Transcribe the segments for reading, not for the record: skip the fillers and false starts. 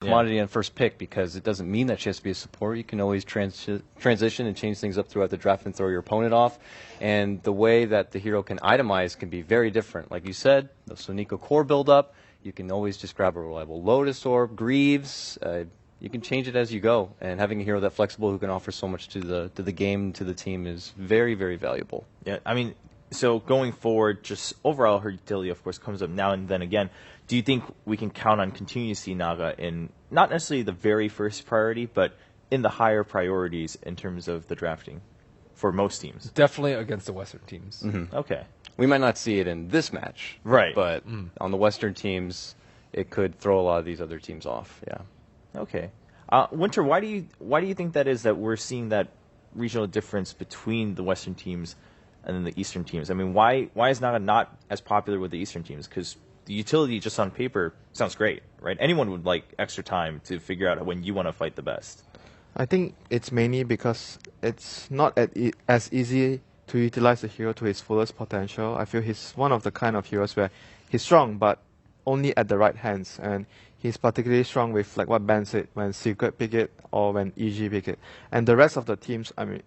commodity on first pick, because it doesn't mean that she has to be a support. You can always transition and change things up throughout the draft and throw your opponent off. And the way that the hero can itemize can be very different. Like you said, the Sonico core build-up, you can always just grab a reliable Lotus Orb, Greaves. You can change it as you go. And having a hero that flexible who can offer so much to the game, to the team, is very, very valuable. Yeah, I mean, so going forward, just overall her utility, of course, comes up now and then again. Do you think we can count on continuing to see Naga in not necessarily the very first priority, but in the higher priorities in terms of the drafting for most teams? Definitely against the Western teams. Mm-hmm. Okay. We might not see it in this match, right? But on the Western teams, it could throw a lot of these other teams off. Yeah. Okay. Winter, why do you think that is, that we're seeing that regional difference between the Western teams and then the Eastern teams? I mean, why is Naga not as popular with the Eastern teams? Because the utility just on paper sounds great, right? Anyone would like extra time to figure out when you want to fight the best. I think it's mainly because it's not as easy to utilize the hero to his fullest potential. I feel he's one of the kind of heroes where he's strong, but only at the right hands. And he's particularly strong with, like what Ben said, when Secret pick it or when EG pick it. And the rest of the teams, I mean,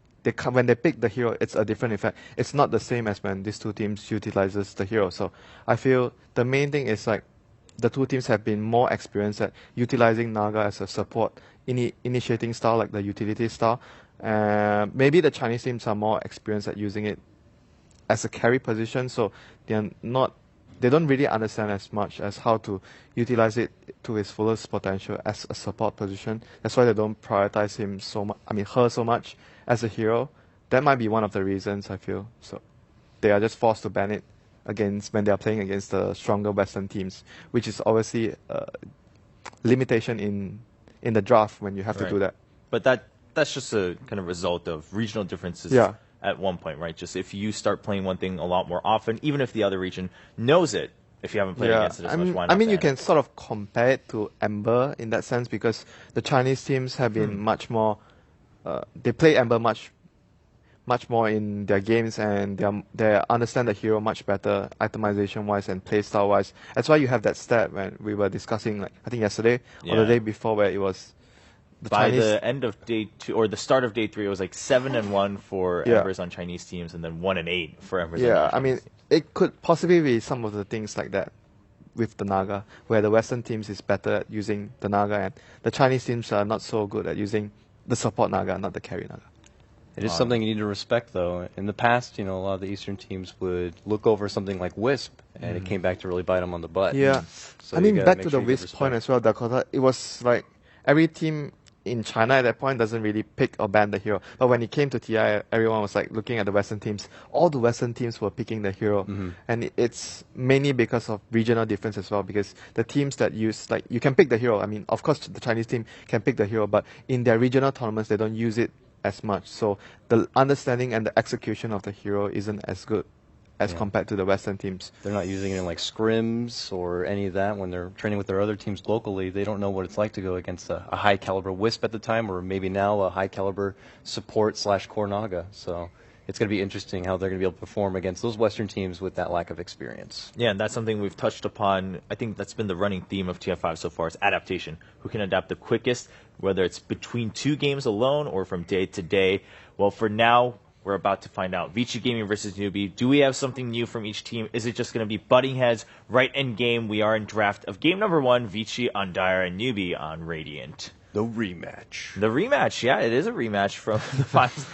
when they pick the hero, it's a different effect. It's not the same as when these two teams utilizes the hero. So I feel the main thing is like the two teams have been more experienced at utilizing Naga as a support initiating style, like the utility style. Maybe the Chinese teams are more experienced at using it as a carry position, so they don't really understand as much as how to utilize it to its fullest potential as a support position. That's why they don't prioritize him so much. I mean, her so much as a hero. That might be one of the reasons, I feel. So they are just forced to ban it when they are playing against the stronger Western teams, which is obviously a limitation in the draft when you have to do that. But that's just a kind of result of regional differences. At one point, right? Just if you start playing one thing a lot more often, even if the other region knows it, if you haven't played against it as much, why not? I mean, you can sort of compare it to Ember in that sense, because the Chinese teams have been much more. They play Ember much more in their games, and they understand the hero much better, itemization wise and playstyle wise. That's why you have that stat when we were discussing, like I think yesterday or the day before, where it was. By the end of day 2 or the start of day 3, it was like 7-1 for Embers on Chinese teams, and then 1-8 for Embers. Yeah, I mean, it could possibly be some of the things like that with the Naga, where the Western teams is better at using the Naga, and the Chinese teams are not so good at using the support Naga, not the carry Naga. It is something you need to respect, though. In the past, a lot of the Eastern teams would look over something like Wisp, and it came back to really bite them on the butt. Yeah, So I mean, back to the Wisp point as well, Dakota. It was like every team in China at that point doesn't really pick or ban the hero. But when it came to TI, everyone was like looking at the Western teams. All the Western teams were picking the hero. And it's mainly because of regional difference as well, because the teams that use, like, you can pick the hero. I mean, of course, the Chinese team can pick the hero, but in their regional tournaments, they don't use it as much. So the understanding and the execution of the hero isn't as good as compared to the Western teams. They're not using it in like scrims or any of that when they're training with their other teams locally. They don't know what it's like to go against a high caliber Wisp at the time, or maybe now a high caliber support / core Naga. So it's going to be interesting how they're going to be able to perform against those Western teams with that lack of experience. Yeah, and that's something we've touched upon. I think that's been the running theme of TF5 so far, is adaptation. Who can adapt the quickest, whether it's between 2 games alone or from day to day. Well, for now, we're about to find out. Vici Gaming versus Newbie. Do we have something new from each team? Is it just going to be butting heads right end game? We are in draft of game number 1, Vici on Dire and Newbie on Radiant. The rematch. The rematch, yeah, it is a rematch from the finals.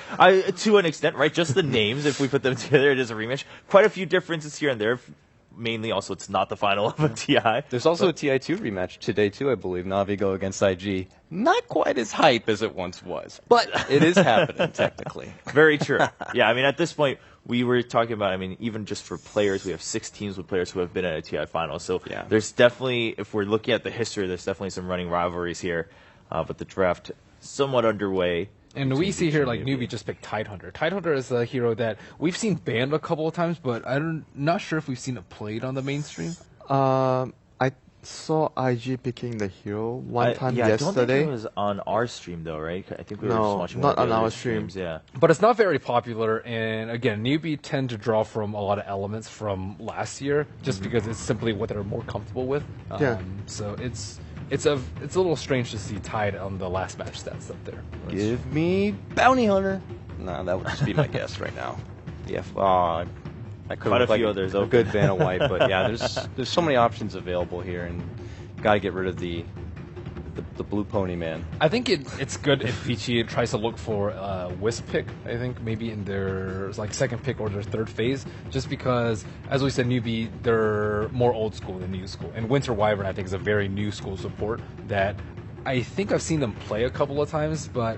To an extent, right? Just the names, if we put them together, it is a rematch. Quite a few differences here and there. Mainly, also, it's not the final of a TI. There's also a TI2 rematch today, too, I believe. Navi go against IG. Not quite as hype as it once was, but it is happening, technically. Very true. Yeah, I mean, at this point, we were talking about, I mean, even just for players, we have 6 teams with players who have been at a TI final. So there's definitely, if we're looking at the history, there's definitely some running rivalries here. But the draft somewhat underway. And we see here, like, Newbie just picked Tidehunter. Tidehunter is a hero that we've seen banned a couple of times, but I'm not sure if we've seen it played on the mainstream. I saw IG picking the hero one time yesterday. I don't think it was on our stream, though, right? I think we were just watching not on our streams. Yeah. But it's not very popular, and again, Newbie tend to draw from a lot of elements from last year, just because it's simply what they're more comfortable with. So it's it's a little strange to see Tide on the last match stats up there. Give me Bounty Hunter. No, that would just be my guess right now. Yeah, I could Quite a look like few others a open. good Vanna White, but yeah, there's so many options available here, and got to get rid of the blue pony man. I think it's good if Vici tries to look for a Wisp pick, I think, maybe in their second pick or their third phase, just because, as we said, newbie, they're more old school than new school. And Winter Wyvern, I think, is a very new school support that I think I've seen them play a couple of times, but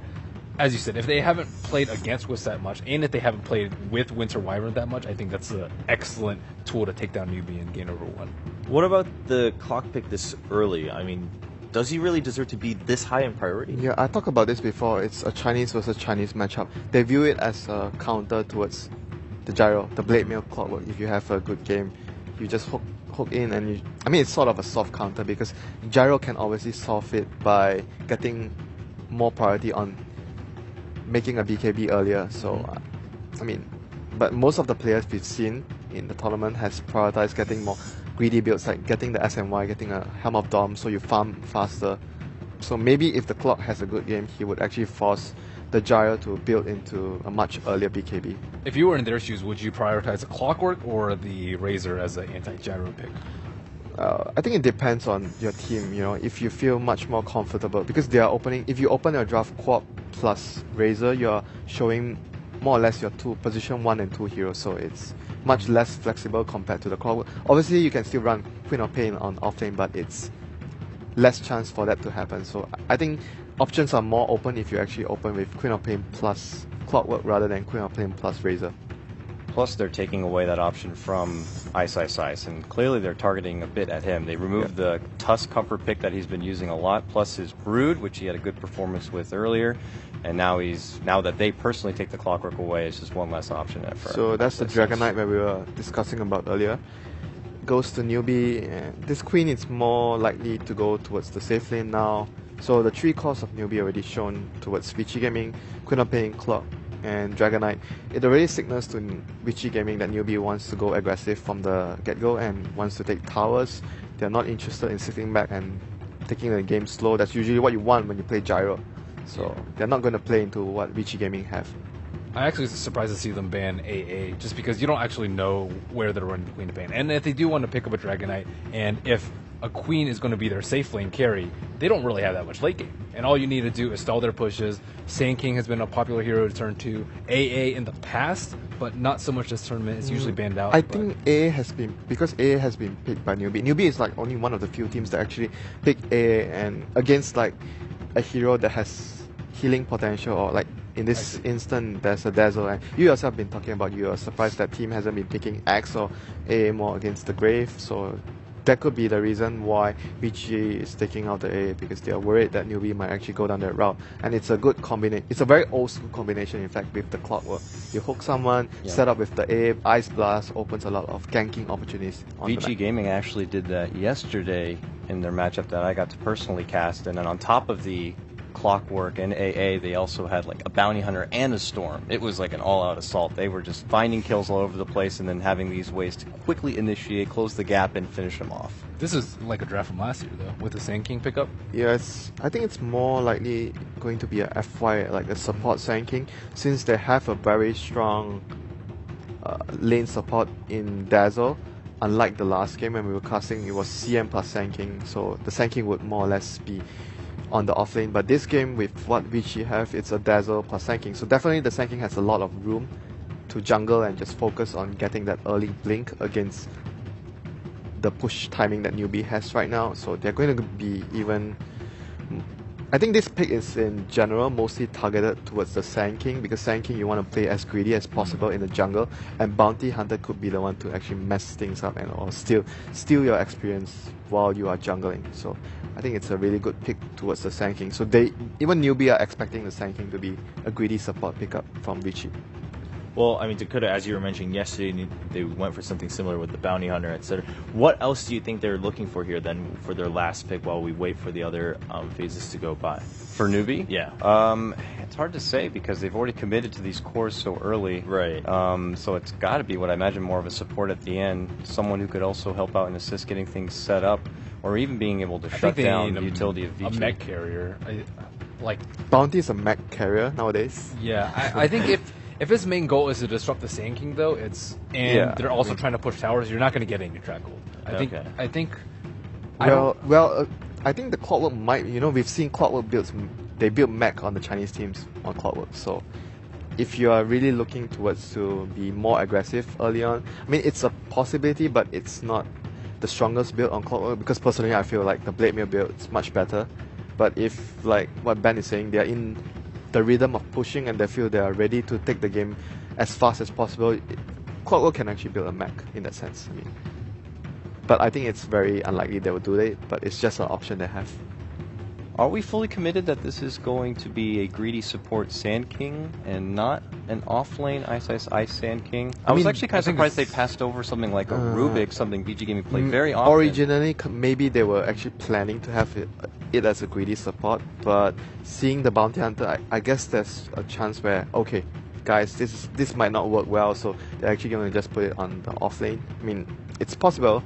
as you said, if they haven't played against Wisp that much, and if they haven't played with Winter Wyvern that much, I think that's an excellent tool to take down newbie and gain over one. What about the clock pick this early? I mean, does he really deserve to be this high in priority? Yeah, I talked about this before. It's a Chinese versus Chinese matchup. They view it as a counter towards the gyro, the blade mail clockwork. If you have a good game, you just hook in, and it's sort of a soft counter because gyro can obviously solve it by getting more priority on making a BKB earlier. So, but most of the players we've seen in the tournament has prioritized getting more greedy builds, like getting the SMY, getting a Helm of Dom, so you farm faster. So maybe if the clock has a good game, he would actually force the gyro to build into a much earlier BKB. If you were in their shoes, would you prioritize the Clockwork or the Razor as an anti-gyro pick? I think it depends on your team. If you feel much more comfortable, because they are opening. If you open your draft Quap plus Razor, you're showing more or less your position 1 and 2 heroes, so it's much less flexible compared to the Clockwork. Obviously, you can still run Queen of Pain on offlane, but it's less chance for that to happen. So I think options are more open if you actually open with Queen of Pain plus Clockwork rather than Queen of Pain plus Razor. Plus, they're taking away that option from Ice, and clearly they're targeting a bit at him. They removed the Tusk comfort pick that he's been using a lot, plus his Brood, which he had a good performance with earlier, and now that they personally take the Clockwork away, it's just one less option for. So that's the Dragon Knight that we were discussing about earlier. Goes to newbie, and this Queen is more likely to go towards the safe lane now. So the 3 cores of newbie already shown towards Vici Gaming, Queen of Pain, Clock, and Dragon Knight. It already signals to Vici Gaming that newbie wants to go aggressive from the get-go and wants to take towers. They're not interested in sitting back and taking the game slow. That's usually what you want when you play gyro. So they're not going to play into what Vici Gaming have. I actually was surprised to see them ban AA, just because you don't actually know where they're running Queen to Pain. And if they do want to pick up a Dragon Knight, and if a Queen is going to be their safe lane carry, they don't really have that much late game. And all you need to do is stall their pushes. Sand King has been a popular hero to turn to. AA in the past, but not so much this tournament. It's usually banned out. I think AA has been picked by newbie. Newbie is like only one of the few teams that actually pick AA, and against like a hero that has healing potential, or like in this instant there's a Dazzle, and you yourself have been talking about you are surprised that team hasn't been picking Axe or AA more against the Grave. So that could be the reason why Vici is taking out the AA, because they are worried that newbie might actually go down that route. And it's a good combination. It's a very old school combination, in fact, with the Clockwork. You hook someone, set up with the AA, Ice Blast opens a lot of ganking opportunities. Vici Gaming actually did that yesterday in their matchup that I got to personally cast, and then on top of the Clockwork and AA, they also had like a Bounty Hunter and a Storm. It was like an all-out assault. They were just finding kills all over the place and then having these ways to quickly initiate, close the gap, and finish them off. This is like a draft from last year, though, with the Sand King pickup. Yes, I think it's more likely going to be a FY, like a support Sand King, since they have a very strong lane support in Dazzle. Unlike the last game when we were casting, it was CM plus Sand King, so the Sand King would more or less be on the offlane. But this game, with what Vici have, it's a Dazzle plus Sand King. So definitely the Sand King has a lot of room to jungle and just focus on getting that early blink against the push timing that newbie has right now. So they're going to be even... I think this pick is in general mostly targeted towards the Sand King, because Sand King you want to play as greedy as possible in the jungle, and Bounty Hunter could be the one to actually mess things up and or steal your experience while you are jungling. So I think it's a really good pick towards the Sand King. So even newbie are expecting the Sand King to be a greedy support pickup from Vici. Well, I mean, Dakota, as you were mentioning yesterday, they went for something similar with the Bounty Hunter, etc. What else do you think they're looking for here then for their last pick while we wait for the other phases to go by? For newbie? Yeah. It's hard to say because they've already committed to these cores so early. Right. So it's got to be what I imagine more of a support at the end, someone who could also help out and assist getting things set up. or even being able to I shut think they down need the utility of a Vici. mech carrier. Like, Bounty is a mech carrier nowadays. yeah, I think if his main goal is to disrupt the Sand King, though, Yeah, they're also trying to push towers, you're not going to get any track gold. I think. I think the Clockwork might. We've seen Clockwork builds. They build mech on the Chinese teams on Clockwork. So, if you are really looking towards to be more aggressive early on, I mean, it's a possibility, but it's not the strongest build on Clockwork because personally, I feel like the Blade Mail build is much better. But if, like what Ben is saying, they are in the rhythm of pushing and they feel they are ready to take the game as fast as possible, Clockwork can actually build a mech in that sense. I mean, but I think it's very unlikely they will do it, but it's just an option they have. Are we fully committed that this is going to be a greedy support Sand King and not an off-lane Ice Sand King? I was actually kind of surprised they passed over something like a Rubik, something VG Gaming played very often. Originally, maybe they were actually planning to have it as a greedy support, but seeing the Bounty Hunter, I guess there's a chance where, okay, guys, this might not work well, so they're actually going to just put it on the off-lane. I mean, it's possible.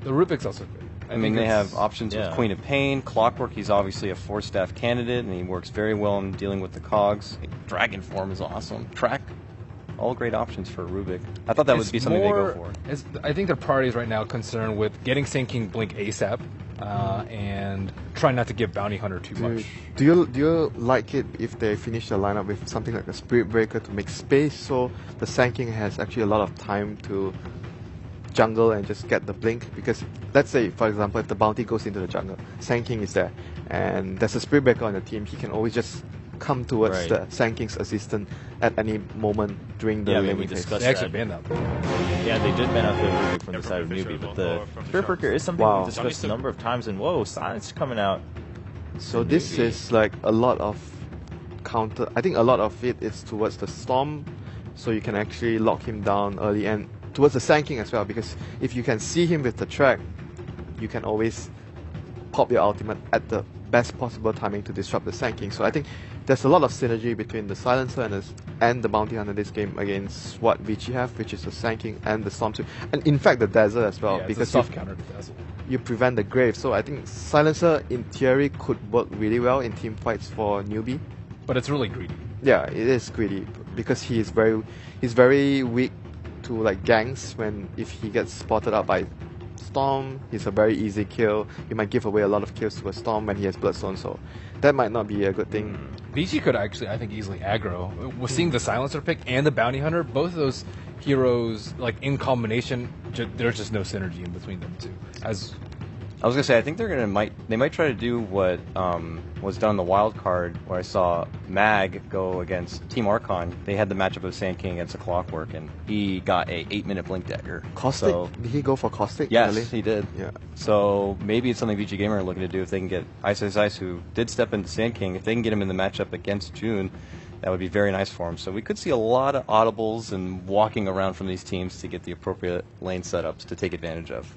The Rubik's also good. I mean, they have options with Queen of Pain, Clockwork. He's obviously a 4-staff candidate, and he works very well in dealing with the cogs. Dragon Form is awesome. Track, all great options for Rubik. I thought that would be something they go for. I think their priority is right now concerned with getting Sand King Blink ASAP and trying not to give Bounty Hunter too much. Do you like it if they finish the lineup with something like a Spirit Breaker to make space so the Sand King has actually a lot of time to jungle and just get the blink? Because let's say, for example, if the bounty goes into the jungle, Sand King is there, and there's a Spirit Breaker on the team, he can always just come towards the Sand King's assistant at any moment during the laning phase. They actually banned that. Yeah, they did ban out the Rubik from the side of Newbie, but the Spirit Breaker is something we've discussed a number of times, and whoa, Silence coming out. So this is like a lot of counter. I think a lot of it is towards the Storm, so you can actually lock him down early, and towards the Sand King as well, because if you can see him with the track, you can always pop your ultimate at the best possible timing to disrupt the Sand King. So I think there's a lot of synergy between the Silencer and the Bounty Hunter this game against what Vici have, which is the Sand King and the Storm 2. And in fact the Dazzle as well, because soft counter to Dazzle. You prevent the Grave. So I think Silencer in theory could work really well in team fights for Newbie. But it's really greedy. Yeah, it is greedy because he's very weak to like ganks if he gets spotted out by Storm. He's a very easy kill. You might give away a lot of kills to a Storm when he has Bloodstone, so that might not be a good thing. VG could actually, I think, easily aggro. We're seeing the Silencer pick and the Bounty Hunter, both of those heroes, like in combination, there's just no synergy in between them two. I was gonna say, I think they might try to do what was done in the wild card, where I saw Mag go against Team Archon. They had the matchup of Sand King against a Clockwork, and he got a 8-minute blink dagger. Caustic? Did he go for Caustic? Yes, really? he did. Yeah. So maybe it's something VG Gamer are looking to do if they can get Ice, who did step into Sand King. If they can get him in the matchup against June, that would be very nice for him. So we could see a lot of audibles and walking around from these teams to get the appropriate lane setups to take advantage of.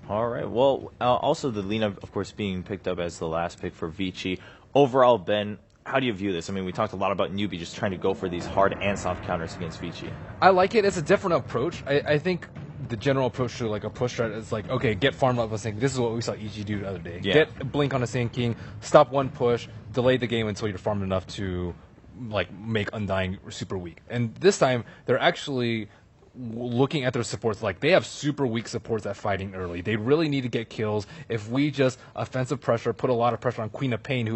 All right. Well, also the Lina, of course, being picked up as the last pick for Vici. Overall, Ben, how do you view this? I mean, we talked a lot about Newbie just trying to go for these hard and soft counters against Vici. I like it. It's a different approach. I think the general approach to like a push strat is like, okay, get farm up. This is what we saw EG do the other day. Yeah. Get a blink on a Sand King, stop one push, delay the game until you're farmed enough to like make Undying super weak. And this time, they're actually looking at their supports, like they have super weak supports at fighting early. They really need to get kills. If we just offensive pressure, put a lot of pressure on Queen of Pain, who